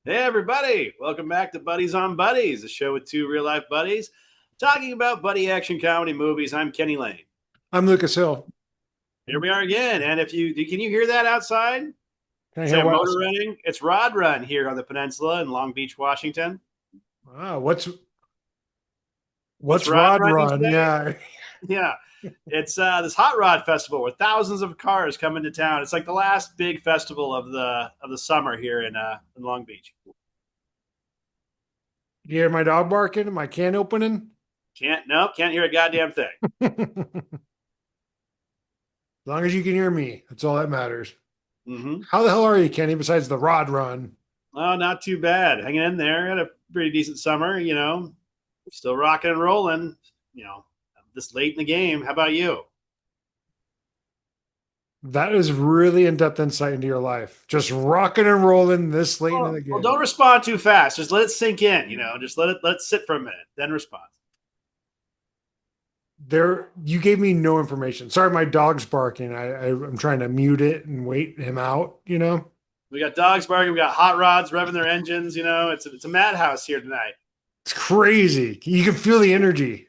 Hey, everybody. Welcome back to Buddies on Buddies, the show with two real life buddies talking about buddy action comedy movies. I'm Kenny Lane. I'm Lucas Hill. Here we are again. And if you can you hear that outside? Can I It's hear like a what motor else? running. It's Rod Run here on the peninsula in Long Beach, Washington. Ah, What's what's Rod Rod Run, you Run? say? Yeah. Yeah. It's this hot rod festival where thousands of cars come into town. It's like the last big festival of the summer here in Long Beach. You hear my dog barking and my can opening? Can't hear a goddamn thing. As long as you can hear me, that's all that matters. Mm-hmm. How the hell are you, Kenny, besides the Rod Run? Oh, not too bad. Hanging in there. Had a pretty decent summer, Still rocking and rolling, you know, this late in the game. How about you? That is really in-depth insight into your life. Just rocking and rolling this late into the Well, game. don't respond too fast. Just let it sink in, Just let it sit for a minute, then respond. There, you gave me no information. Sorry, my dog's barking. I'm trying to mute it and wait him out. We got dogs barking. We got hot rods revving their engines. It's a madhouse here tonight. It's crazy. You can feel the energy.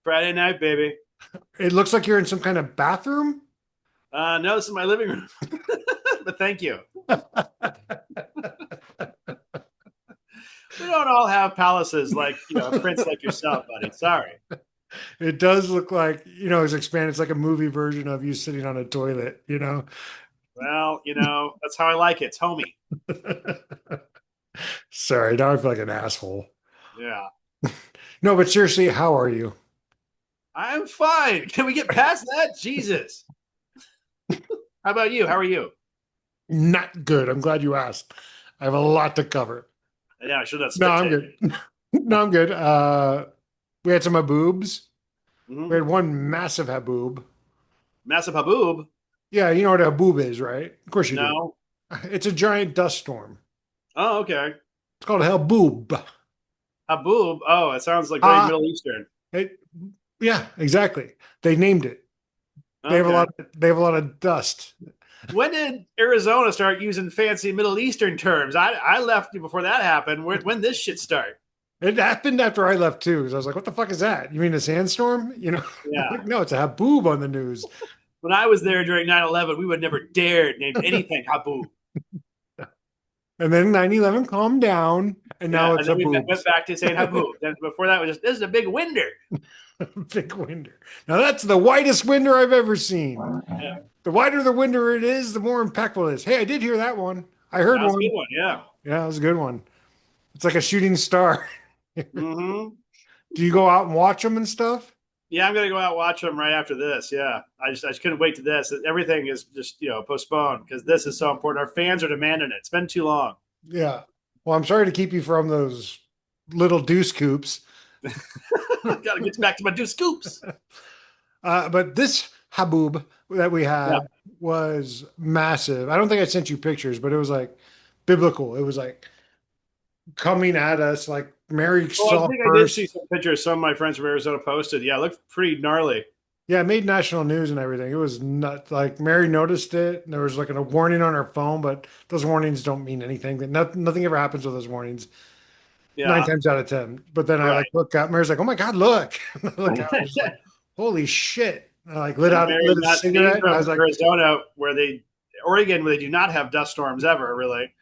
Friday night, baby. It looks like you're in some kind of bathroom. No, this is my living room. But thank you. We don't all have palaces like a prince like yourself, buddy. Sorry. It does look like, it's expanded. It's like a movie version of you sitting on a toilet. Well, that's how I like it. It's homey. Sorry, now I feel like an asshole. Yeah. No, but seriously, how are you? I'm fine. Can we get past that? Jesus. How about you? How are you? Not good. I'm glad you asked. I have a lot to cover. Yeah, I should have No, spit I'm take. good. No, I'm good. We had some haboobs. We Mm-hmm. had one massive haboob. Massive haboob? Yeah, you know what a haboob is, right? Of course you do. No. It's a giant dust storm. Oh, okay. It's called a haboob. Haboob. Oh, it sounds like very Ah, Middle Eastern. it, yeah, exactly. They named it. They have a Okay. lot. They have a lot of dust. When did Arizona start using fancy Middle Eastern terms? I left before that happened. When this shit start? It happened after I left too. So I was like, "What the fuck is that? You mean a sandstorm?" Yeah. Like, no, it's a haboob on the news. When I was there during 9/11, we would never dare name anything haboob. And then 9/11 calmed down, and Yeah, now and it's then we went haboobs. back to saying haboob. Then before that was just this is a big winder. Big winder. Now that's the whitest winder I've ever seen. Yeah, The whiter the winder it is, the more impactful it is. Hey, I did hear that one. I heard that was a one. good one. Yeah. Yeah, that was a good one. It's like a shooting star. Mm-hmm. Do you go out and watch them and stuff? Yeah, I'm gonna go out and watch them right after this. Yeah, I just couldn't wait to this. Everything is just postponed because this is so important. Our fans are demanding it. It's been too long. Yeah. Well, I'm sorry to keep you from those little deuce coops. Got to get back to my two scoops. But this haboob that we Yeah. had was massive. I don't think I sent you pictures, but it was like biblical. It was like coming at us like Mary Well, I saw think I did see first. some pictures some of my friends from Arizona posted. Yeah, it looked pretty gnarly. Yeah, it made national news and everything. It was not like Mary noticed it. And there was like a warning on her phone, but those warnings don't mean anything. That nothing ever happens with those warnings. Nine Yeah, times out of ten. But then I right. like look out. Mary's like, "Oh my God, look!" And I look out. I was just like, "Holy shit!" And I like lit And out Mary lit a not being cigarette, and I from was like, Arizona, Oregon, where they do not have dust storms ever, really.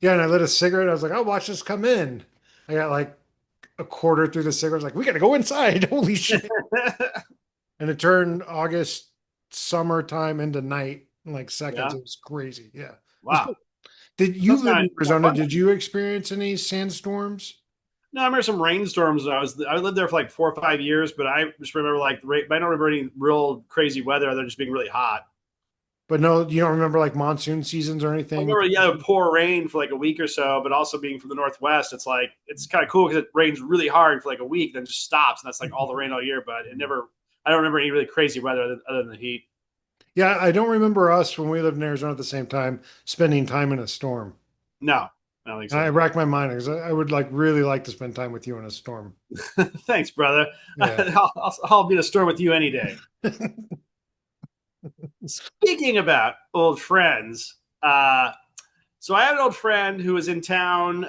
"Yeah." And I lit a cigarette. I was like, "I'll watch this come in." I got like a quarter through the cigarette. I was like, "We got to go inside!" Holy shit! And it turned August summertime into night in like seconds. Yeah. It was crazy. Yeah, it was Wow. cool. Did you That's live kind in of Arizona? fun. Did you experience any sandstorms? No, I remember some rainstorms. I lived there for like 4 or 5 years, but I just remember I don't remember any real crazy weather other than just being really hot. But no, you don't remember like monsoon seasons or I anything? remember, yeah, it would pour rain for like a week or so, but also being from the Northwest, it's kind of cool because it rains really hard for like a week, then just stops, and that's like all the rain all year. But I don't remember any really crazy weather other than the heat. Yeah, I don't remember us when we lived in Arizona at the same time spending time in a storm. No, I don't think And I so. racked my mind because I would like really like to spend time with you in a storm. Thanks, brother. Yeah. I'll be in a store with you any day. Speaking about old friends, So I have an old friend who was in town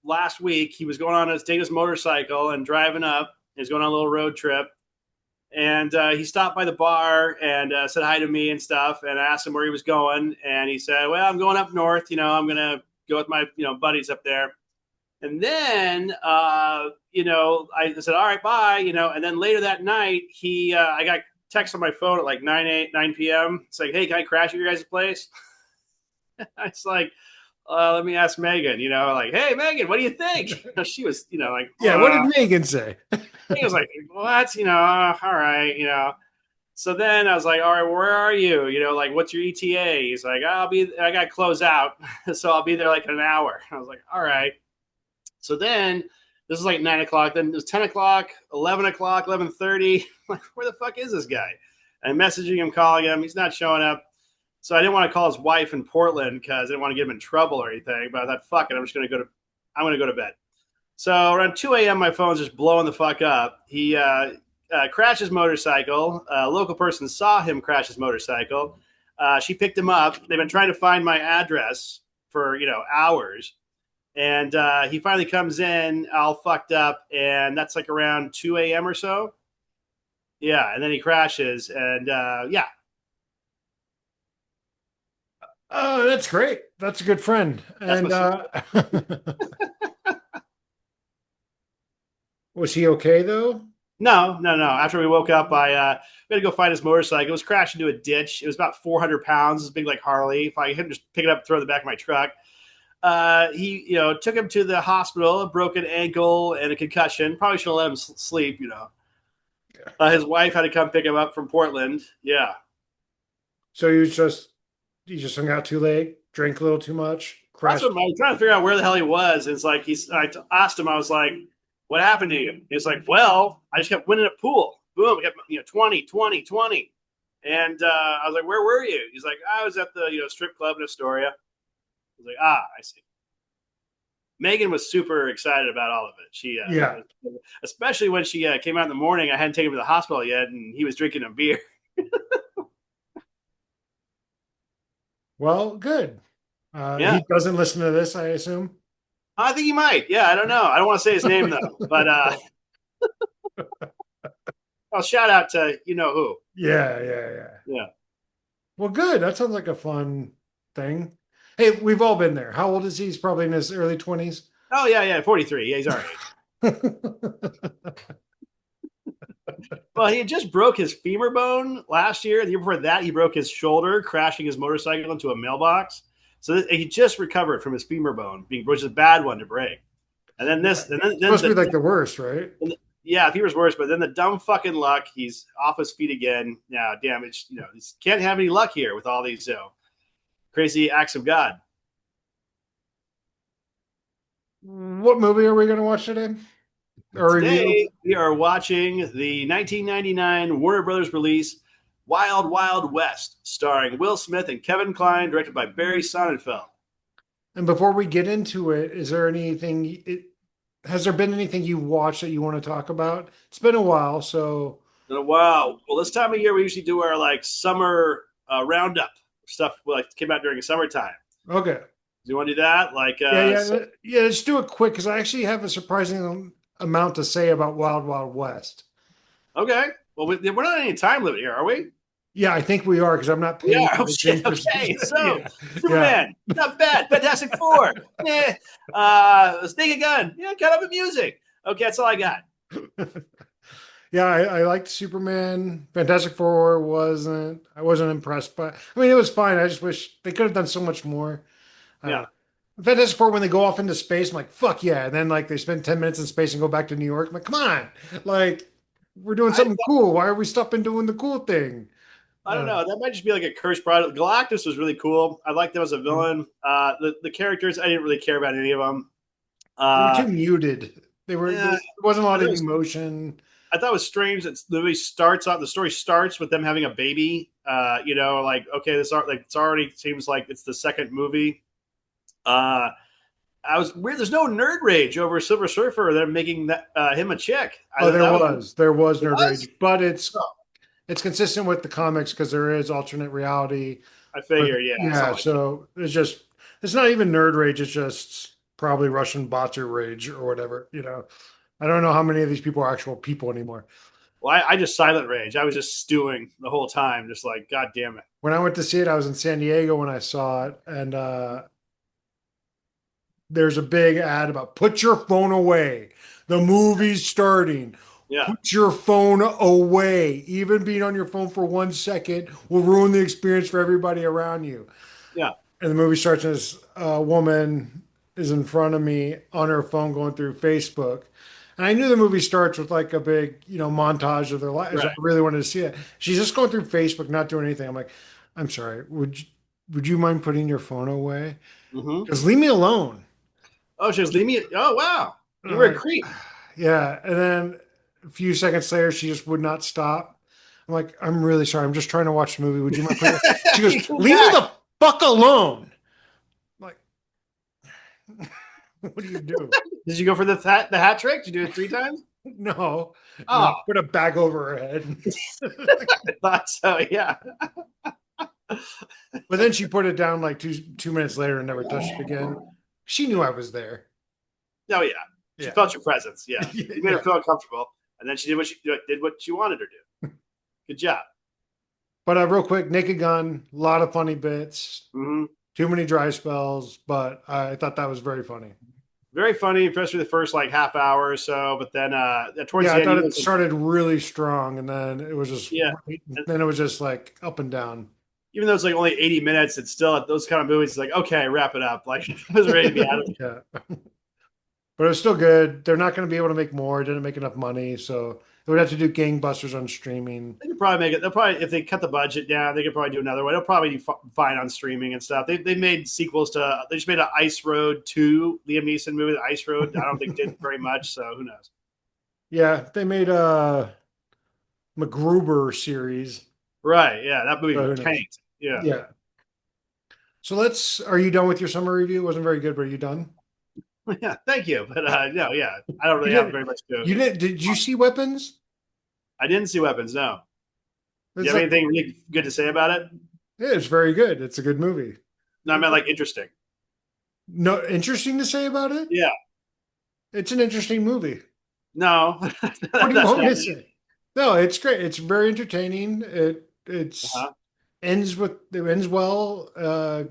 last week. He was going on his taking his motorcycle and driving up. He was going on a little road trip, and he stopped by the bar and said hi to me and stuff. And I asked him where he was going, and he said, "Well, I'm going up north. You know, I'm gonna go with my buddies up there." And then I said, "All right, bye." And then later that night, I got text on my phone at like 9 p.m. It's like, "Hey, can I crash at your guys' place?" It's like, let me ask Megan, like, "Hey, Megan, what do you think?" She was, like, Yeah, what did Megan say? he was like, "What?" All right. So then I was like, "All right, where are you? Like, what's your ETA?" He's like, I got to close out. So I'll be there like in an hour. I was like, "All right." So then this is like 9 o'clock. Then it was 10 o'clock, 11 o'clock, 11:30. Like, where the fuck is this guy? I'm messaging him, calling him. He's not showing up. So I didn't want to call his wife in Portland because I didn't want to get him in trouble or anything. But I thought, fuck it, I'm going to go to bed. So around 2 a.m., my phone's just blowing the fuck up. He crashed his motorcycle. A local person saw him crash his motorcycle. She picked him up. They've been trying to find my address for, hours. And he finally comes in all fucked up. And that's like around 2 a.m. or so. Yeah. And then he crashes. And yeah. Oh, that's great. That's a good friend. And was he okay though? No. After we woke up, we had to go find his motorcycle. It was crashed into a ditch. It was about 400 pounds. It's big like Harley. If I couldn't just pick it up and throw it in the back of my truck. He, took him to the hospital, a broken ankle and a concussion. Probably should have let him sleep, His wife had to come pick him up from Portland. Yeah. So he just hung out too late, drank a little too much, That's crashed. what I was trying to figure out where the hell he was. And it's like, I asked him, I was like, "What happened to you?" He's like, "Well, I just kept winning a pool. Boom. I kept, 20, 20, 20. And I was like, "Where were you?" He's like, "I was at the, strip club in Astoria." I was like, I see. Megan was super excited about all of it. She, Yeah. especially when she came out in the morning. I hadn't taken him to the hospital yet, and he was drinking a beer. Well, good. Yeah, He doesn't listen to this, I assume. I think he might. Yeah, I don't know. I don't want to say his name though, but I'll shout out to who. Yeah. Yeah. Well, good. That sounds like a fun thing. Hey, we've all been there. How old is he? He's probably in his early 20s. Oh yeah, 43. Yeah, he's our age. Well, he had just broke his femur bone last year. The year before that, he broke his shoulder crashing his motorcycle into a mailbox. So he just recovered from his femur bone, which is a bad one to break. And then this, and then Supposed to be like the worst, right? yeah, femur's worse. But then the dumb fucking luck, he's off his feet again. Now, damage. Can't have any luck here with all these crazy acts of God. What movie are we going to watch today? Or Today, review? we are watching the 1999 Warner Brothers release, Wild Wild West, starring Will Smith and Kevin Kline, directed by Barry Sonnenfeld. And before we get into it, is there anything, has there been anything you watched that you want to talk about? It's been a while, so. Wow. Well, this time of year, we usually do our summer roundup stuff came out during the summertime. Okay. Do you want to do that? Yeah, let's do it quick because I actually have a surprising amount to say about Wild Wild West. Okay. Well, we're not on any time limit here, are we? Yeah, I think we are because I'm not paying. Yeah. Oh, shit. Okay. So, yeah. Superman, not bad. Fantastic Four. Sneak a Gun. Yeah, cut up the music. Okay, that's all I got. Yeah, I liked Superman. Fantastic Four I wasn't impressed, but I mean it was fine. I just wish they could have done so much more. Yeah. Fantastic Four when they go off into space, I'm like, fuck yeah. And then they spend 10 minutes in space and go back to New York. I'm like, come on. Like, we're doing something cool. Why are we stopping doing the cool thing? I don't know. That might just be like a cursed product. Galactus was really cool. I liked them as a villain. The characters, I didn't really care about any of them. They were too muted. There wasn't a lot of emotion. I thought it was strange that the story starts with them having a baby. Okay, it's already seems like it's the second movie. I was weird. There's no nerd rage over Silver Surfer. They're making him a chick. There was nerd rage, but it's consistent with the comics because there is alternate reality. I figured, yeah. So it's just It's not even nerd rage. It's just probably Russian botcher rage or whatever. I don't know how many of these people are actual people anymore. Well, I just silent rage. I was just stewing the whole time, just like, God damn it. When I went to see it, I was in San Diego when I saw it, and there's a big ad about put your phone away. The movie's starting. Yeah, Put your phone away. Even being on your phone for 1 second will ruin the experience for everybody around you. yeah, And the movie starts, and this woman is in front of me on her phone going through Facebook. And I knew the movie starts with like a big, montage of their lives. I right. really wanted to see it. She's just going through Facebook, not doing anything. I'm like, I'm sorry. Would you mind putting your phone away? Hmm. Just leave me alone. Oh, she was leaving me. Oh, wow. And You I'm were a like, creep. yeah. And then a few seconds later, she just would not stop. I'm like, I'm really sorry. I'm just trying to watch the movie. Would you mind putting it? She goes, You came leave me back. the fuck alone. I'm like, what do you do? Did you go for the hat trick? Did you do it 3 times? No, no, Oh, put a bag over her head. I thought so. Yeah. But then she put it down like two minutes later and never touched it again. She knew I was there. Oh, yeah. She Yeah. felt your presence. Yeah. You made her Yeah. feel uncomfortable, and then she did what she wanted her to. Good job. But real quick, Naked Gun, a lot of funny bits, Hmm. too many dry spells, but I thought that was very funny. Very funny, especially the first like half hour or so. But then towards Yeah, the I end, thought even it started really strong, and then it was just yeah, then it was just like up and down. even though it's like only 80 minutes, it's still at those kind of movies. It's like okay, wrap it up. Like I was ready to be out of it. Yeah, but it was still good. They're not going to be able to make more. It didn't make enough money, so they would have to do gangbusters on streaming. They could probably make it. They'll probably if they cut the budget down, they could probably do another one. They'll probably do fine on streaming and stuff. They made sequels to. They just made an Ice Road 2 Liam Neeson movie. The Ice Road. I don't think did very much. So who knows? Yeah, they made a MacGruber series. Right? Yeah, that movie So who knows? tanked. Yeah. Yeah. So are you done with your summer review? It wasn't very good, but are you done? Yeah. Thank you. But no, yeah, I don't You really have didn't, very much to. did you see Weapons? I didn't see Weapons. No. Do you It's have like, anything really good to say about it? yeah, it's very good. It's a good movie. No, I meant like interesting. No, interesting to say about it? Yeah. It's an interesting movie. No, What do you that's want me not. to say? No, it's great. It's very entertaining. It's Uh-huh. it ends well.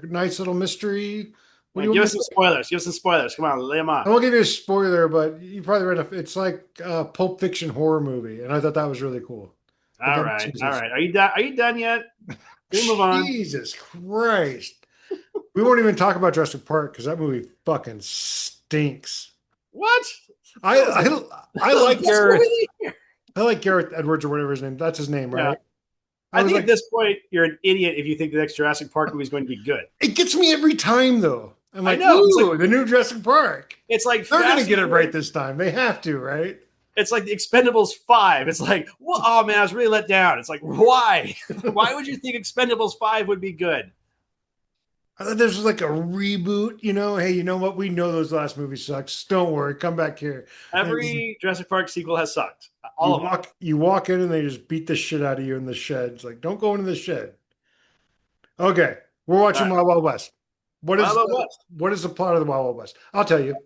Nice little mystery. What do you Give want me us to some say? spoilers. Give us some spoilers. Come on, lay them on. I won't give you a spoiler, but you probably read it's like a Pulp Fiction horror movie, and I thought that was really cool. All Again, right, all right. Are you done? Are you done yet? Can we move on? Jesus Christ. We won't even talk about Jurassic Park because that movie fucking stinks. What? I That was I, like I that was the like best Gareth. movie. I like Gareth Edwards or whatever his name. That's his name, Yeah, right? I I was think at like, this point you're an idiot if you think the next Jurassic Park movie is going to be good. it gets me every time though. I'm I like, know. ooh, the new Jurassic Park. They're gonna Fast get and it right Furious. this time. They have to, right? It's like the Expendables 5. It's like, well, oh man, I was really let down. It's like, why? Why would you think Expendables 5 would be good? I thought this was like a reboot, Hey, you know what? We know those last movies sucks. Don't worry, come back here. And Every Jurassic Park sequel has sucked. you All of them. walk in and they just beat the shit out of you in the shed. It's like, don't go into the shed. Okay, we're All watching right. Wild Wild West. Wild Wild West. What is the plot of the Wild Wild West? I'll tell you.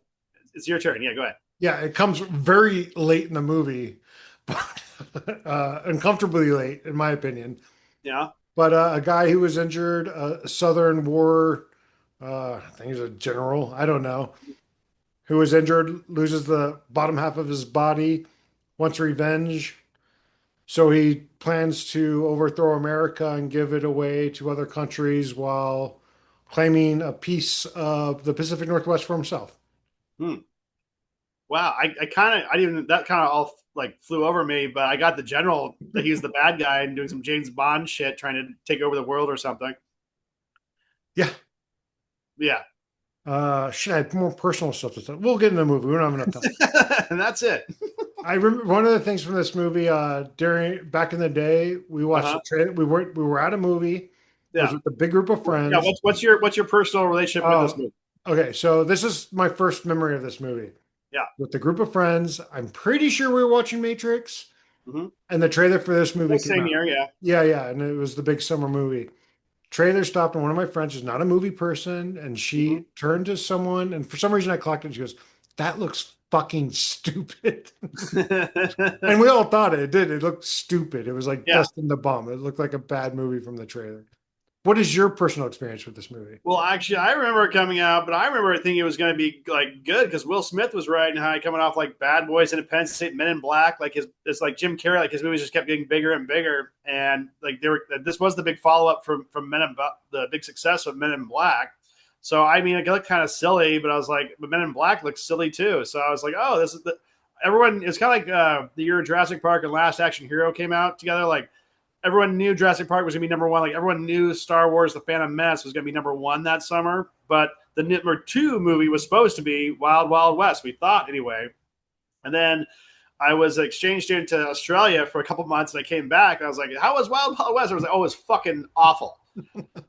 It's your turn. Yeah, go ahead. Yeah, it comes very late in the movie, but uncomfortably late, in my opinion. Yeah. But a guy who was injured, a Southern War, I think he's a general, I don't know, who was injured, loses the bottom half of his body, wants revenge. So he plans to overthrow America and give it away to other countries while claiming a piece of the Pacific Northwest for himself. Hmm. Wow. I kind of, I didn't even, that kind of all like flew over me, but I got the general that he was the bad guy and doing some James Bond shit, trying to take over the world or something. Yeah. Yeah. Shit, I have more personal stuff to talk. We'll get in the movie. We don't have enough time. And that's it. I remember one of the things from this movie. During back in the day, we watched Uh-huh. the trailer. We were at a movie. It was Yeah. with a big group of Yeah. friends. What's your personal relationship with this Oh, movie? okay. So this is my first memory of this movie. Yeah. With the group of friends, I'm pretty sure we were watching Matrix, Mm-hmm. and the trailer for this movie came Same out. year. Yeah. Yeah, yeah, and it was the big summer movie. trailer stopped, and one of my friends is not a movie person, and Mhm. she turned to someone, and for some reason I clocked it. She goes, "That looks fucking stupid." And we all thought it. It did. It looked stupid. It was like Yeah. Dust in the Bum. It looked like a bad movie from the trailer. What is your personal experience with this movie? Well, actually, I remember it coming out, but I remember thinking it was going to be like good because Will Smith was riding high, coming off like Bad Boys, Independence Day, Men in Black. Like it's like Jim Carrey, like his movies just kept getting bigger and bigger, and like they were. This was the big follow up from the big success of Men in Black. So I mean, it looked kind of silly, but I was like, but Men in Black looks silly too. So I was like, oh, this is the everyone. It's kind of like the year Jurassic Park and Last Action Hero came out together, like everyone knew Jurassic Park was going to be number one. Like everyone knew Star Wars: The Phantom Menace was going to be number one that summer. But the number two movie was supposed to be Wild Wild West. We thought anyway. And then I was exchange student to Australia for a couple months, and I came back. And I was like, "How was Wild Wild West?" I was like, "Oh, it was fucking awful."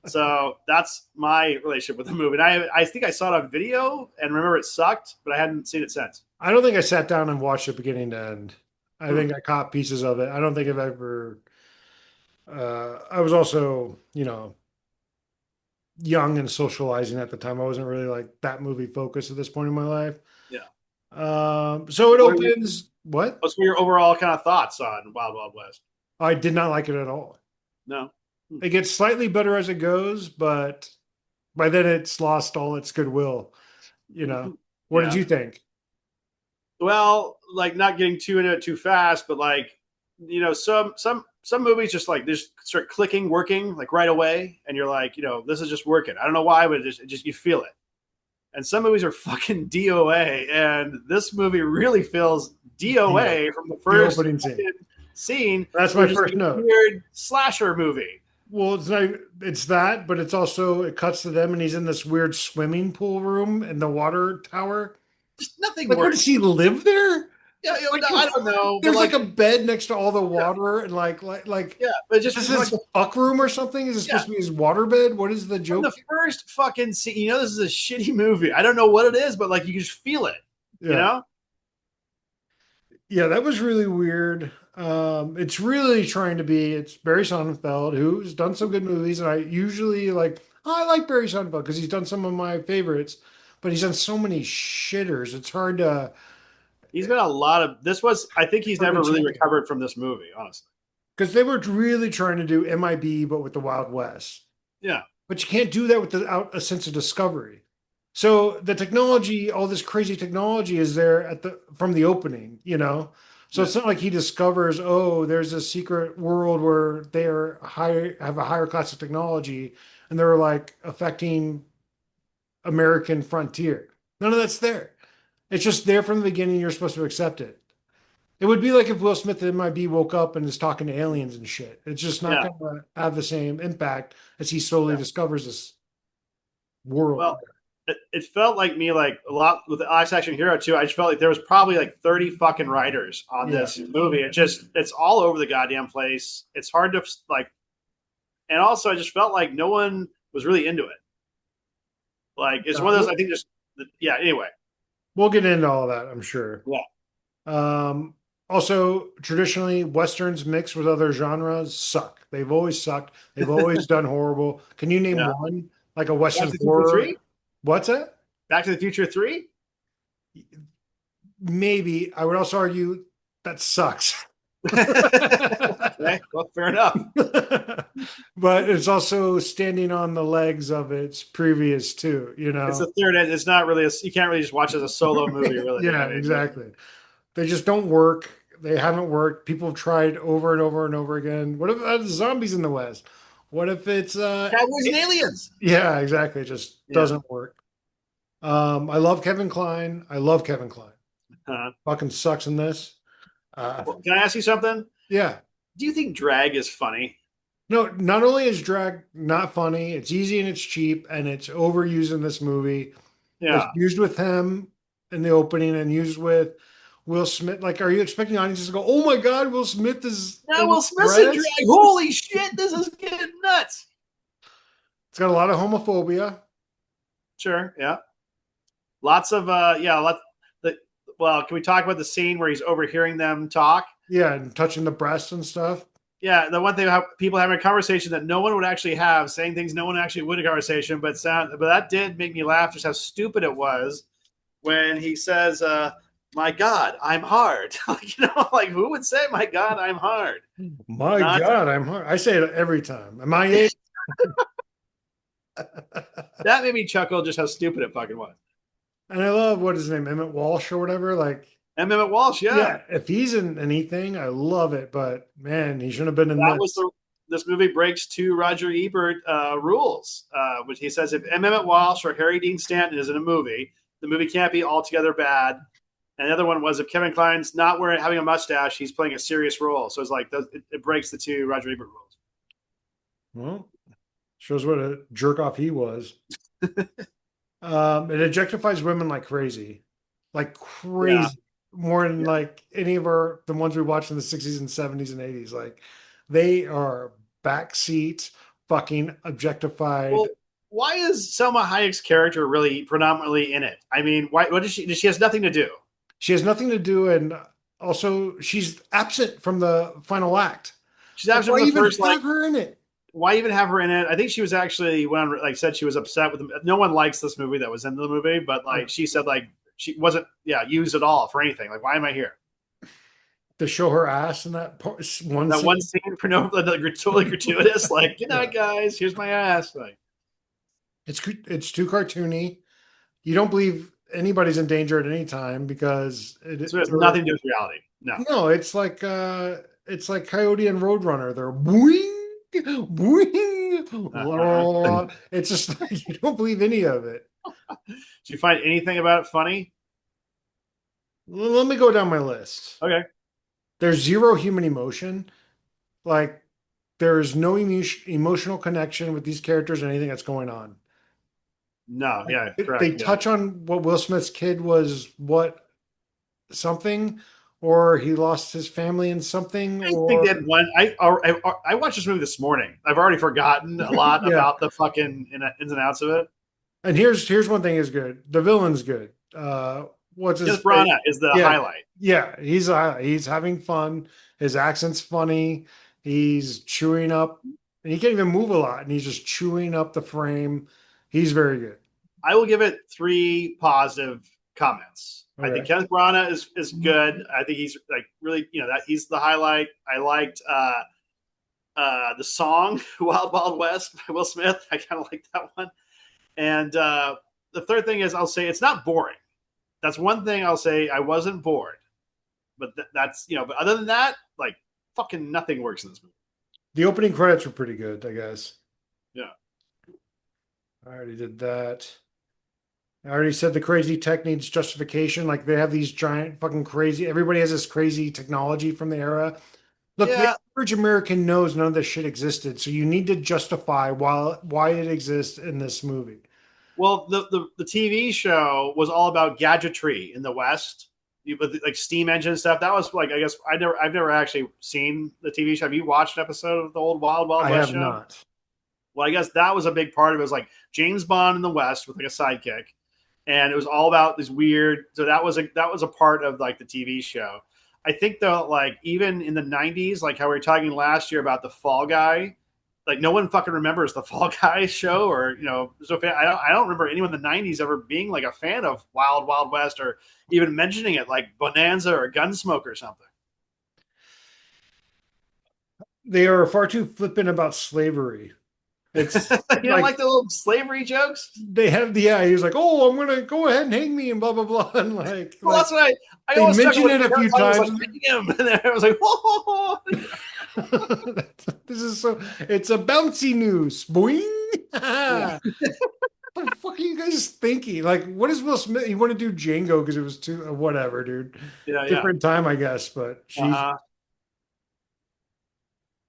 So that's my relationship with the movie. And I think I saw it on video and remember it sucked, but I hadn't seen it since. I don't think I sat down and watched it beginning to end. I Hmm. think I caught pieces of it. I don't think I've ever. I was also, young and socializing at the time. I wasn't really like that movie focused at this point in my life. Yeah. So it What are your, opens. What? what's your overall kind of thoughts on Wild Wild West? I did not like it at all. No. Hmm. It gets slightly better as it goes, but by then it's lost all its goodwill. You know, what did Yeah. you think? Well, like not getting too into it too fast, but like some movies just like just start clicking, working like right away, and you're like, this is just working. I don't know why, but it just you feel it. And some movies are fucking DOA, and this movie really feels The DOA from the the first opening scene. scene, That's my which is first like a note. weird slasher movie. Well, it's not. It's that, but it's also it cuts to them, and he's in this weird swimming pool room in the water tower. Just nothing Like, what does works. he live there? Yeah, Like, I don't know, but there's like like, a bed next to all the yeah, water, and like yeah, but is just this from like his fuck room or something? Is it yeah, supposed to be his water bed? What is the from joke? the first fucking scene, this is a shitty movie. I don't know what it is, but like you just feel it, you Yeah, know? yeah, that was really weird. It's really trying to be. It's Barry Sonnenfeld who's done some good movies, and I usually like. Oh, I like Barry Sonnenfeld because he's done some of my favorites, but he's done so many shitters. It's He's been a lot of this was I think he's hard to never really champion. recovered from this movie, honestly. Because they were really trying to do MIB, but with the Wild West. Yeah. But you can't do that without a sense of discovery. So the technology, all this crazy technology is there at the from the opening. So Yeah. it's not like he discovers, oh, there's a secret world where they're high have a higher class of technology and they're like affecting American frontier. None of that's there. It's just there from the beginning. You're supposed to accept it. It would be like if Will Smith at MIB woke up and is talking to aliens and shit. It's just not Yeah. going to have the same impact as he slowly Yeah. discovers this world. Well, it felt like me like a lot with the Ice Action Hero too. I just felt like there was probably like 30 fucking writers on Yeah. this movie. It's all over the goddamn place. It's hard to like, and also I just felt like no one was really into it. Like it's Yeah. one of those We'll, I think just yeah. Anyway, we'll get into all of that, I'm sure. yeah. Also, traditionally, Westerns mixed with other genres suck. They've always sucked. They've always done horrible. Can you name Yeah. one? Like a Back Western to the Future horror? 3? What's that? Back to the Future 3? Maybe. I would also argue that sucks. Okay, well, fair enough. But it's also standing on the legs of its previous two, you It's know? a third. It's not really. You can't really just watch it as a solo movie, really. Yeah, I mean, but exactly. They just don't work. They haven't worked. People have tried over and over and over again. What if zombies in the West? What if it's Cowboys and Aliens. yeah, exactly. It just Yeah. doesn't work. I love Kevin Kline. I love Kevin Kline. Uh, Fucking sucks in this. Uh, well, can I ask you something? yeah. Do you think drag is funny? No, not only is drag not funny, it's easy and it's cheap and it's overused in this movie. It's Yeah. used with him in the opening and used with Will Smith. Like, are you expecting audiences to go, "Oh my God, Will Smith is Now in Will Smith's in dress"? drag. Holy shit! This is getting nuts. It's got a lot of homophobia. Sure. Yeah. Lots of yeah. The, well, can we talk about the scene where he's overhearing them talk? Yeah, and touching the breasts and stuff. Yeah, the one thing how people having a conversation that no one would actually have, saying things no one actually would in a conversation, but that did make me laugh just how stupid it was when he says, "My God, I'm hard." Like, like who would say, "My God, I'm hard"? My Not God, I'm hard. I say it every time. Am I age? that made me chuckle just how stupid it fucking was. And I love what is his name, Emmett Walsh or whatever. Like, And Emmett Walsh, yeah, yeah, if he's in anything, I love it. But man, he shouldn't have been in that was this. this movie breaks two Roger Ebert rules, which he says if Emmett Walsh or Harry Dean Stanton is in a movie, the movie can't be altogether bad. And the other one was if Kevin Kline's not wearing having a mustache, he's playing a serious role. So it's like it breaks the two Roger Ebert rules. Well, shows what a jerk off he was. It objectifies women like Yeah. crazy, more than Yeah. like any of the ones we watched in the 60s and 70s and 80s. Like they are backseat fucking objectified. Well, why is Selma Hayek's character really predominantly in it? I mean, why? What does she? She has nothing to do. She has nothing to do, and also she's absent from the final act. She's Like, absent why from the even first like have her in it? why even have her in it? I think she was actually when like said she was upset with them. No one likes this movie that was in the movie, but like she said like she wasn't used at all for anything. Like why am I here? To show her ass in that one That one scene. scene for no like, totally gratuitous. Like good Yeah, night guys, here's my ass. Like it's too cartoony. You don't believe anybody's in danger at any time because so it has nothing to do with reality. No. no, it's like Coyote and Roadrunner. They're boing, Uh-huh. boing. It's just like you don't believe any of it. Do you find anything about it funny? Let me go down my list. Okay. There's zero human emotion. Like there is no emotional connection with these characters or anything that's going on. No. Like, Yeah. they Correct. Yeah. touch on what Will Smith's kid was, what something, or he lost his family in something, I think they or had one. I watched this movie this morning. I've already forgotten a lot yeah. about the fucking ins and outs of it. And here's one thing is good. The villain's good. What's his Kenneth face? Branagh is the Yeah, highlight. yeah. He's having fun. His accent's funny. He's chewing up, and he can't even move a lot, and he's just chewing up the frame. He's very good. I will give it three positive comments. I think Okay. Kenneth Branagh is good. I think he's like really, that he's the highlight. I liked the song "Wild Wild West" by Will Smith. I kind of like that one. And the third thing is, I'll say it's not boring. That's one thing I'll say. I wasn't bored, but that's But other than that, like fucking nothing works in this movie. The opening credits were pretty good, I guess. Yeah. I already did that. I already said the crazy tech needs justification. Like they have these giant fucking crazy. Everybody has this crazy technology from the era. Look, the Yeah. average American knows none of this shit existed, so you need to justify why it exists in this movie. Well, the TV show was all about gadgetry in the West, with like steam engine stuff. That was like I guess I've never actually seen the TV show. Have you watched an episode of the old Wild Wild I West have show? not. Well, I guess that was a big part of it. It was like James Bond in the West with like a sidekick, and it was all about this weird. So that was a part of like the TV show. I think though, like even in the '90s, like how we were talking last year about the Fall Guy, like no one fucking remembers the Fall Guy show, or so I don't remember anyone in the '90s ever being like a fan of Wild Wild West or even mentioning it like Bonanza or Gunsmoke or something. They are far too flippant about slavery. It's You don't like like the little slavery jokes? they have the yeah. He was like, "Oh, I'm gonna go ahead and hang me," and blah blah blah, and Well, that's what I they always stuck mentioned with it a few I was like times. hang him, and then I was like, whoa. This is so. It's a bouncy news. Boing. Yeah, What the fuck are you guys thinking? Like, what is Will Smith? You want to do Django because it was too whatever, dude. yeah, yeah. Different time, I guess. But she's Uh-huh.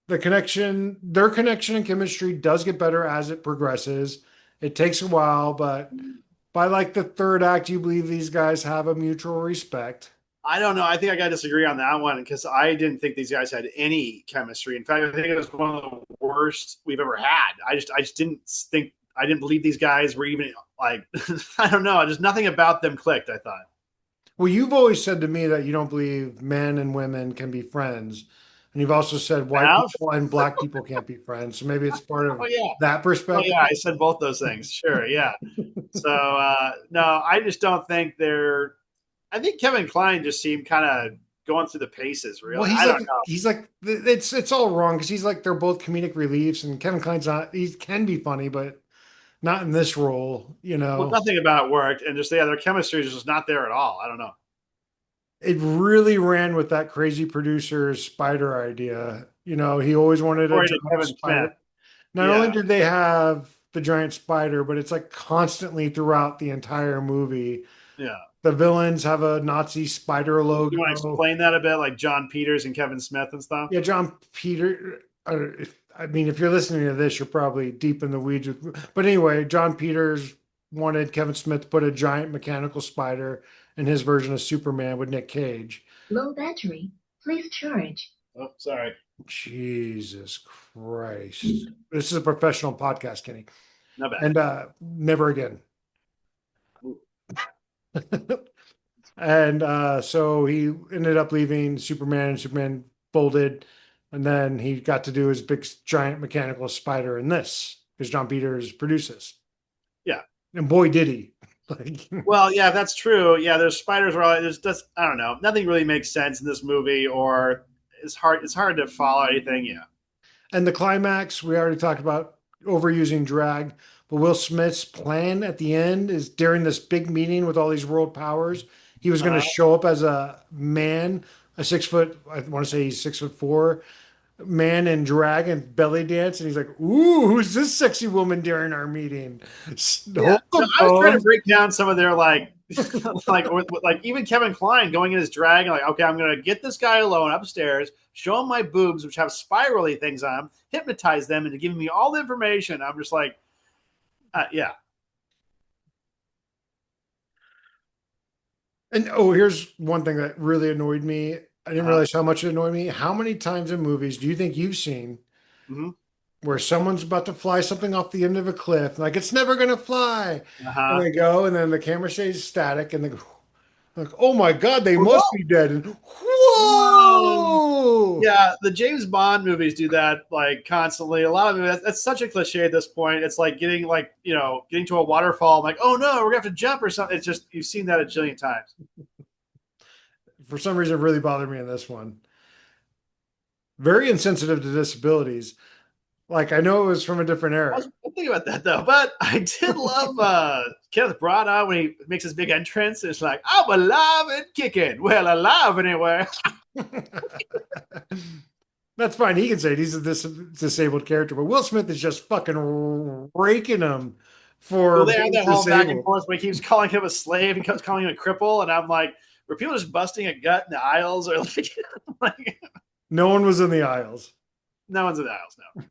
their connection and chemistry does get better as it progresses. It takes a while, but by like the third act, you believe these guys have a mutual respect. I don't know. I think I got to disagree on that one because I didn't think these guys had any chemistry. In fact, I think it was one of the worst we've ever had. I just didn't think I didn't believe these guys were even like I don't know. Just nothing about them clicked. I thought. Well, you've always said to me that you don't believe men and women can be friends. and you've also said I white have. people and black people can't be friends. So maybe it's part Oh of yeah. that Oh perspective. yeah. I said both those things. Sure. Yeah. So no, I just don't think they're. I think Kevin Kline just seemed kind of going through the paces. Well, Really, I don't know. he's like it's all wrong because he's like they're both comedic reliefs, and Kevin Kline's not he can be funny, but not in this role. Well, nothing about it worked, and just their chemistry is just not there at all. I don't know. It really ran with that crazy producer's spider idea. He always wanted a According to giant Kevin Smith. spider. Not only Yeah. did they have the giant spider, but it's like constantly throughout the entire movie. Yeah. The villains have a Nazi spider You want to logo. explain that a bit, like John Peters and Kevin Smith and stuff? Yeah, John Peter. I mean, if you're listening to this, you're probably deep in the weeds. But anyway, John Peters wanted Kevin Smith to put a giant mechanical spider in his version of Superman with Nick Cage. Low battery. Please charge. Oh, sorry. Jesus Christ. This is a professional podcast, Kenny. No bad. And never again. And so he ended up leaving Superman, and Superman folded. And then he got to do his big giant mechanical spider in this because John Peters produces. Yeah. And boy, did he. Like, well, yeah, that's true. Yeah, there's spiders where there's just I don't know. Nothing really makes sense in this movie, or it's hard to follow anything. Yeah. And the climax, we already talked about overusing drag, but Will Smith's plan at the end is during this big meeting with all these world powers, he was going to show up as a man, a 6 foot, I want to say he's 6'4" man in drag and belly dance. And he's like, ooh, who's this sexy woman during our meeting? Yeah. No, I was trying to break down some of their like even Kevin Kline going in his drag and like, okay, I'm gonna get this guy alone upstairs, show him my boobs, which have spirally things on them, hypnotize them into giving me all the information. I'm just like, yeah. And here's one thing that really annoyed me. I didn't realize how much it annoyed me. How many times in movies do you think you've seen where someone's about to fly something off the end of a cliff, like it's never gonna fly, and they go, and then the camera stays static, and they go, like, oh my god, they must be dead, and whoa, yeah, the James Bond movies do that like constantly. A lot of it, that's such a cliche at this point. It's like getting getting to a waterfall, like, oh no, we're gonna have to jump or something. It's just you've seen that a jillion times. For some reason, it really bothered me in this one. Very insensitive to disabilities. Like, I know it was from a different era. I was thinking about that though, but I did love Kenneth Branagh when he makes his big entrance. It's like, I'm alive and kicking. Well, alive anyway. That's fine. He can say it. He's a disabled character, but Will Smith is just fucking raking him for. Well, they have that whole back and forth where he keeps calling him a slave, he keeps calling him a cripple, and I'm like, were people just busting a gut in the aisles, or like no one was in the aisles. No one's in the aisles, no.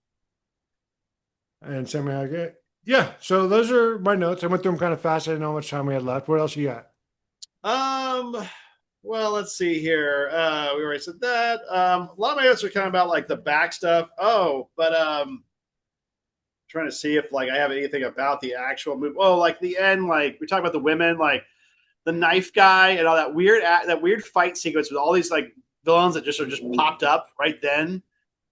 And Sammy, okay, yeah. So those are my notes. I went through them kind of fast. I didn't know how much time we had left. What else you got? Well, let's see here. We already said that. A lot of my notes are kind of about like the back stuff. Oh, but trying to see if like I have anything about the actual movie. Oh, like the end, like we talk about the women, like the knife guy and all that weird fight sequence with all these like villains that just popped up right then.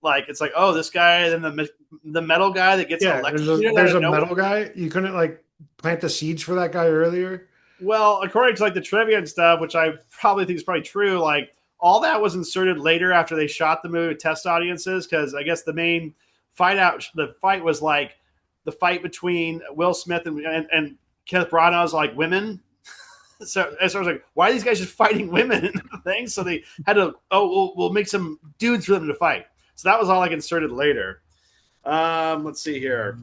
Like it's like, oh, this guy, and then the metal guy that gets electrocuted. There's a metal guy. You couldn't like plant the seeds for that guy earlier. Well, according to like the trivia and stuff, which I probably think is probably true, like all that was inserted later after they shot the movie with test audiences, because I guess the main the fight was like the fight between Will Smith and Kenneth Branagh's like women. So I was like, why are these guys just fighting women and things? So they had to, we'll make some dudes for them to fight. So that was all like inserted later. Let's see here.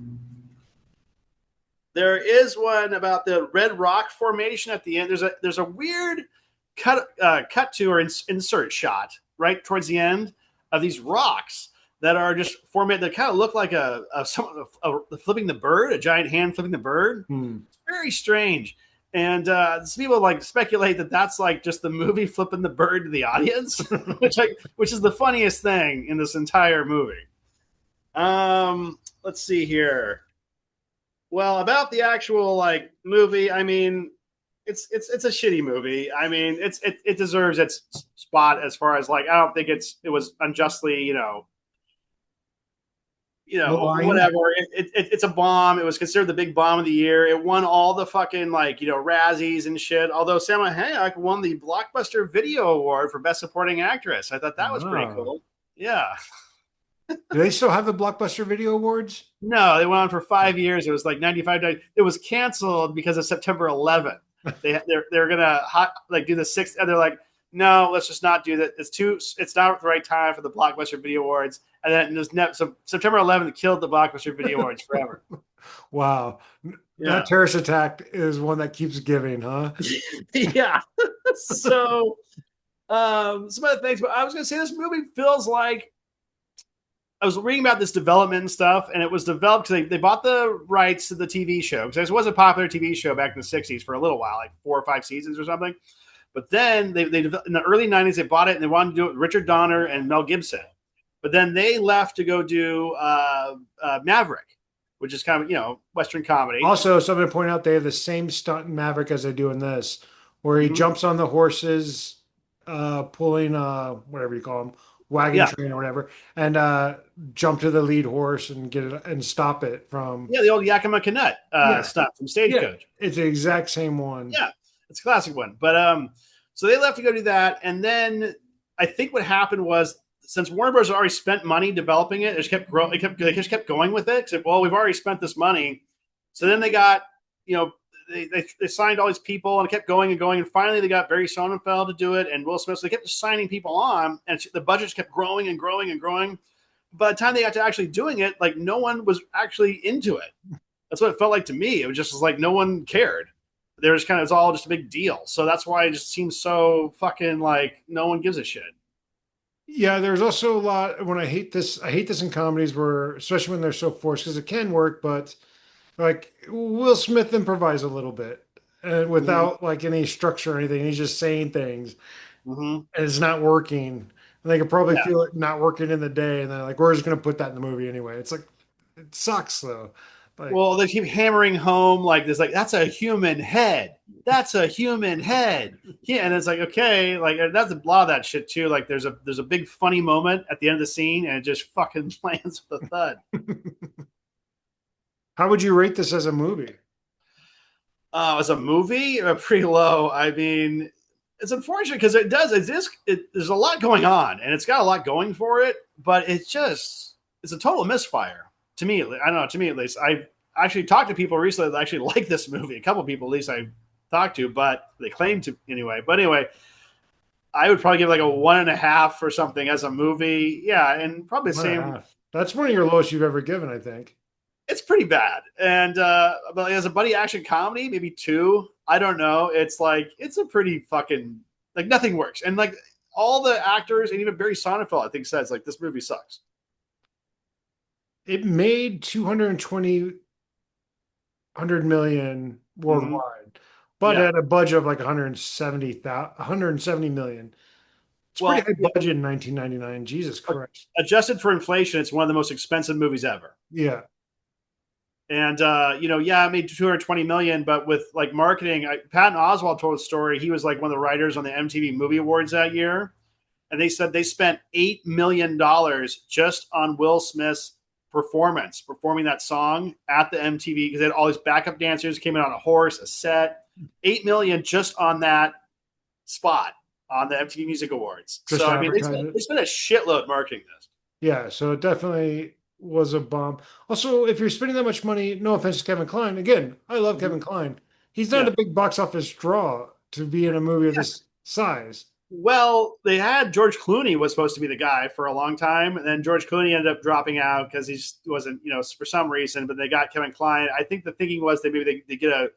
There is one about the Red Rock formation at the end. There's a weird cut to or insert shot right towards the end of these rocks that are just formatted that kind of look like a flipping the bird, a giant hand flipping the bird. It's very strange. And some people like speculate that that's like just the movie flipping the bird to the audience, which is the funniest thing in this entire movie. Let's see here. Well, about the actual like movie, I mean, it's a shitty movie. I mean, it deserves its spot as far as like I don't think it was unjustly Maligned. whatever. It's a bomb. It was considered the big bomb of the year. It won all the fucking like Razzies and shit. Although Salma Hayek won the Blockbuster Video Award for Best Supporting Actress. I thought that was pretty Wow. cool. Yeah. Do they still have the Blockbuster Video Awards? No, they went on for 5 years. It was like 95. It was canceled because of September 11th. They're gonna do the sixth, and they're like, no, let's just not do that. It's not the right time for the Blockbuster Video Awards. And then so September 11th killed the Blockbuster Video Awards forever. Wow. Yeah, That terrorist attack is one that keeps giving, huh? yeah. So some other things, but I was gonna say this movie feels like I was reading about this development and stuff, and it was developed because they bought the rights to the TV show because it was a popular TV show back in the 60s for a little while, like 4 or 5 seasons or something. But then they in the early 90s, they bought it and they wanted to do it with Richard Donner and Mel Gibson. But then they left to go do Maverick, which is kind of, Western comedy. Also, something to point out, they have the same stunt in Maverick as they do in this, where he jumps on the horses, pulling whatever you call them, wagon train or whatever, and jump to the lead horse and get it and stop it from. Yeah, the old Yakima Canutt stunt from Stagecoach. Yeah, it's the exact same one. Yeah, it's a classic one. But so they left to go do that, and then I think what happened was, since Warner Bros. Already spent money developing it, it just kept growing. They just kept going with it. Except, well, we've already spent this money. So then they got, they signed all these people and it kept going and going. And finally, they got Barry Sonnenfeld to do it and Will Smith. So they kept just signing people on, and the budget just kept growing and growing and growing. By the time they got to actually doing it, like no one was actually into it. That's what it felt like to me. It was just like no one cared. There was it's all just a big deal. So that's why it just seems so fucking like no one gives a shit. Yeah, there's also a lot when I hate this in comedies where, especially when they're so forced, because it can work, but like Will Smith improvised a little bit and without like any structure or anything. He's just saying things and it's not working. And they could probably feel it not working in the day, and they're like, we're just gonna put that in the movie anyway. It's like it sucks though. Like, well, they keep hammering home like this, like that's a human head. That's a human head. Yeah, and it's like okay, like that's a lot of that shit too. Like there's a big funny moment at the end of the scene, and it just fucking lands with a thud. how would you rate this as a movie? As a movie, pretty low. I mean, it's unfortunate because there's a lot going on, and it's got a lot going for it, but it's a total misfire to me. I don't know. To me, at least, I actually talked to people recently that actually like this movie. A couple of people, at least, I talked to, but they claim to anyway. But anyway, I would probably give like a 1.5 or something as a movie. Yeah, and probably the same. That's one of your lowest you've ever given, I think. It's pretty bad. And but as a buddy action comedy, maybe 2. I don't know. It's like it's a pretty fucking like nothing works. And like all the actors and even Barry Sonnenfeld, I think, says like this movie sucks. It made 200 million worldwide, but at a budget of like 170 million. It's Well, pretty high budget in 1999. Jesus Christ. adjusted for inflation, it's one of the most expensive movies ever. Yeah. And it made 220 million, but with like marketing, Patton Oswalt told a story. He was like one of the writers on the MTV Movie Awards that year, and they said they spent $8 million just on Will Smith's performing that song at the MTV because they had all these backup dancers came in on a horse, a set. 8 million just on that spot on the MTV Music Awards. Just so I mean, they spent a shitload marketing this. Yeah, so it definitely was a bomb. Also, if you're spending that much money, no offense to Kevin Kline, again, I love Kevin Kline. He's not a big box office draw to be in a movie of this size. Well, they had George Clooney was supposed to be the guy for a long time, and then George Clooney ended up dropping out because he just wasn't, for some reason. But they got Kevin Kline. I think the thinking was they get a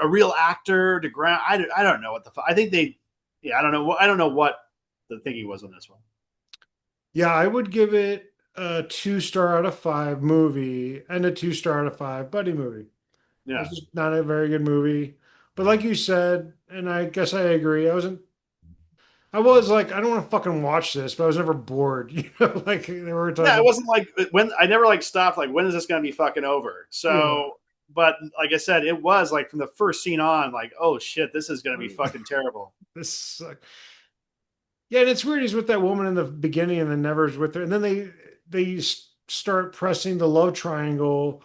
real actor to ground. I don't know what the I think they. Yeah, I don't know. I don't know what the thinking was on this one. Yeah, I would give it a 2-star out of 5 movie and a 2-star out of 5 buddy movie. Yeah, it's just not a very good movie. But like you said, and I guess I agree, I was like, I don't want to fucking watch this, but I was never bored. Like there were times. Yeah, it wasn't like when I never like stopped. Like, when is this going to be fucking over? So, but like I said, it was like from the 1st scene on, like, oh shit, this is going to be fucking terrible. This sucks. Yeah, and it's weird. He's with that woman in the beginning, and then never's with her. And then they start pressing the love triangle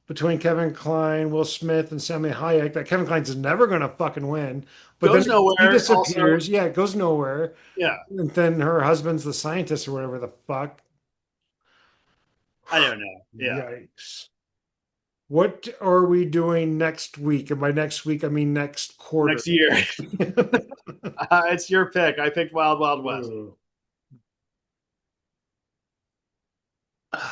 between Kevin Kline, Will Smith, and Sammy Hayek. That Kevin Kline's never gonna fucking win. But then Goes he nowhere. Also, disappears. Yeah, it goes nowhere. yeah, And then her husband's the scientist or whatever the fuck. I don't know. Yeah, Yikes. What are we doing next week? And by next week, I mean next quarter. next year. It's your pick. I picked Wild Wild West. Ooh.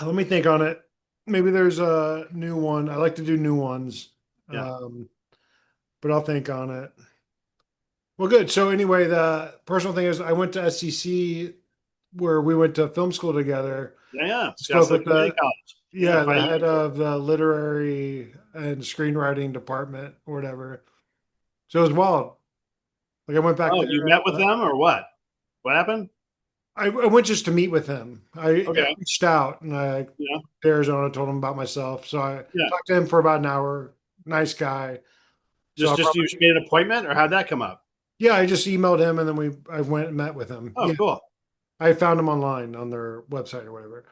Let me think on it. Maybe there's a new one. I like to do new ones. Yeah, Um, but I'll think on it. Well, good. So anyway, the personal thing is I went to SCC where we went to film school together. yeah, yeah. Spoke Scottsdale with Community the College. Yeah, yeah, the head of the literary and screenwriting department or whatever. So it was wild. Like I went back Oh, there. you met with them or what? What happened? I went just to meet with him. I Okay. reached out and I Yeah, to Arizona, told him about myself. So I yeah. talked to him for about an hour. Nice guy. So I'll Just probably, you made an appointment, or how'd that come up? yeah, I just emailed him and then I went and met with him. Oh, Yeah, cool. I found him online on their website or whatever.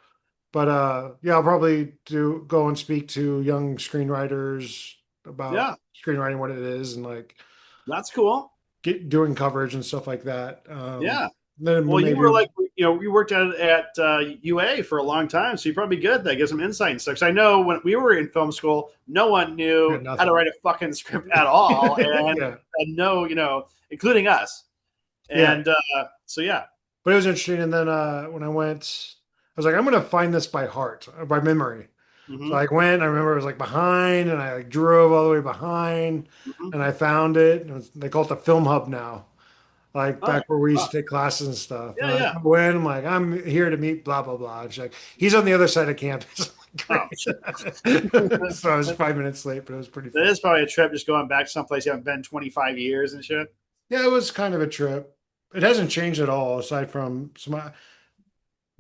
But yeah, I'll probably do go and speak to young screenwriters about Yeah, screenwriting, what it is, and like that's cool. get doing coverage and stuff like that. Yeah. Then Well, when they you were do, like, you worked at UA for a long time, so you're probably good. That gives some insight and stuff. 'Cause I know when we were in film school, no one yeah, knew how to nothing. write a fucking script at all, Yeah, and no, including us. yeah. And so yeah, But it was interesting. And then when I went, I was like, I'm gonna find this by heart, by memory. So hmm I went. I remember it was like behind, and I like drove all the way behind, hmm and I found it. And they call it the Film Hub now, like oh, back where we used oh, to take classes and stuff. And yeah, I yeah. go in, I'm like, I'm here to meet blah blah blah. And she's like, he's on the other side of campus. I'm Oh, like, shit. great. So I was 5 minutes late, but it was pretty That fun. is probably a trip, just going back to someplace you haven't been 25 years and shit. Yeah, it was kind of a trip. It hasn't changed at all, aside from some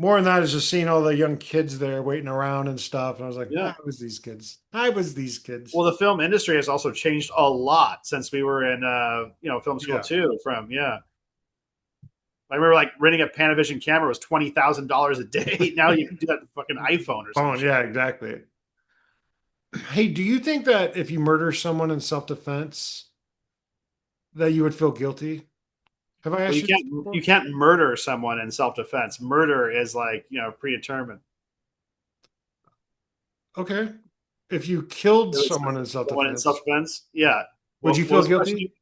more than that is just seeing all the young kids there waiting around and stuff. And I was like, Yeah. I was these kids. I was these kids. Well, the film industry has also changed a lot since we were in film school Yeah. too. From yeah, I remember like renting a Panavision camera was $20,000 a day. Now you can do that with a fucking iPhone or Oh, something. yeah, exactly. Hey, do you think that if you murder someone in self-defense, that you would feel guilty? Have I Well, asked you this you before? can't murder someone in self defense. Murder is like predetermined. Okay. If you killed It was someone in someone in self self-defense, defense. Yeah. would you What feel was the question? guilty?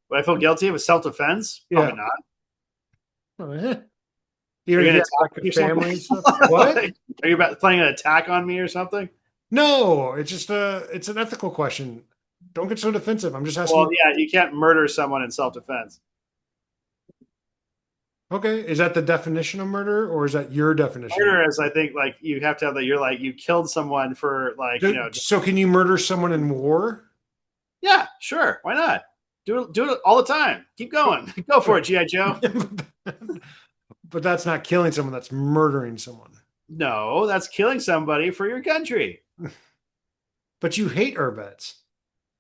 Would I feel guilty with self defense? Probably Yeah. not. Oh, eh. Are Even you if going you to have attack like me a or something? family and stuff? What? Like, are you about planning an attack on me or something? No, it's just it's an ethical question. Don't get so defensive. I'm just asking Well, you. yeah, you can't murder someone in self defense. Okay, is that the definition of murder, or is that your definition? Murder is, I think, like you have to have that. You're like you killed someone for like So can you murder someone in war? yeah, sure, why not? Do it all the time. Keep going. Go for it, GI Joe. But that's not killing someone, that's murdering someone. No, that's killing somebody for your country. But you hate Urvets.